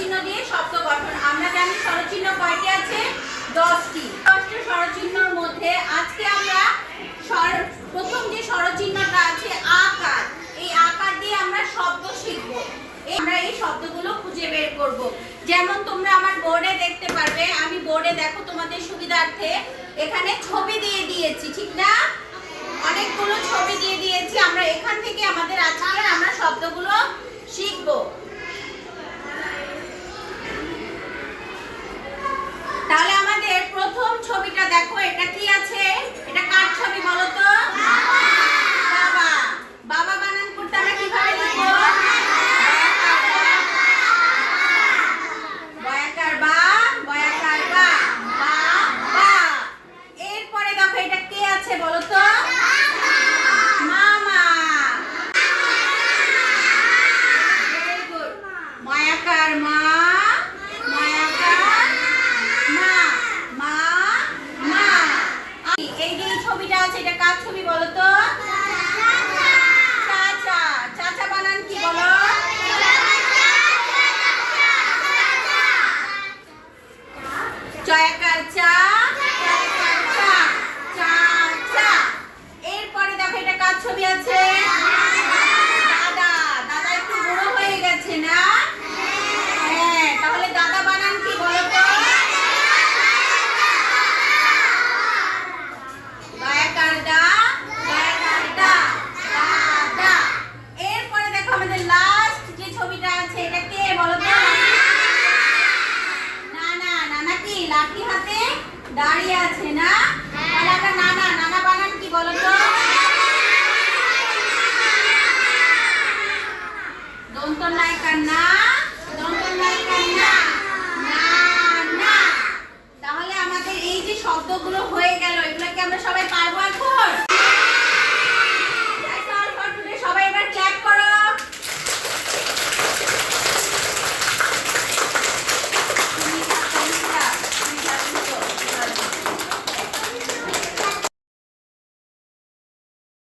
স্বরচিহ্ন দিয়ে শব্দ গঠন। আমরা জানি স্বরচিহ্ন কয়টি আছে? 10টি। 10টি স্বরচিহ্নর মধ্যে আজকে আমরা প্রথম যে স্বরচিহ্নটা আছে আকার, এই আকার দিয়ে আমরা শব্দ শিখব। আমরা এই শব্দগুলো খুঁজে বের করব। যেমন তোমরা আমার বোর্ডে দেখতে পারবে, আমি বোর্ডে দেখো তোমাদের সুবিধার্থে এখানে ছবি দিয়ে দিয়েছি, ঠিক না? অনেকগুলো ছবি দিয়ে দিয়েছি। আমরা এখান থেকে আমাদের আজকে আমরা শব্দগুলো শিখব। তাহলে আমাদের প্রথম ছবিটা দেখো, এটা কি আছে? এটা কার ছবি বলো তো? বাবা। বাবা বানান করতে আমরা কিভাবে লিখব? বয়াকার বা, বয়াকার বা, বা বা। এরপরে দেখো এটা কে আছে বলো তো? মামা। Very good. ময়াকার মা, ময়াকার মা, মা মা। এই যে ছবিটা আছে এটা কার ছবি বলো তো? চাচা। চাচা বানান কি বলো? চয়াকার চা, চয়াকার চা, চা চা। এরপরে দেখো এটা কার ছবি আছে? দাদা। দাদা একটু বুড়ো হয়ে গেছে না? হ্যাঁ, তাহলে দাদা বানান কি বলো তো? দয়াকার দা, দয়াকার দা, দাদা। এরপরে দেখো আমাদের লাস্ট যে ছবিটা আছে এটা কে বলো তো? নানা। নানা কি লাঠি হাতে দাঁড়িয়ে আছে না? তাহলে আমরা নানা। নানা বানান কি বলো তো? দন্ত নায়িকার না, দন্ত নায়িকার না, না না। তাহলে আমাদের এই যে শব্দগুলো হয়ে গেল, এগুলোকে আমরা সবাই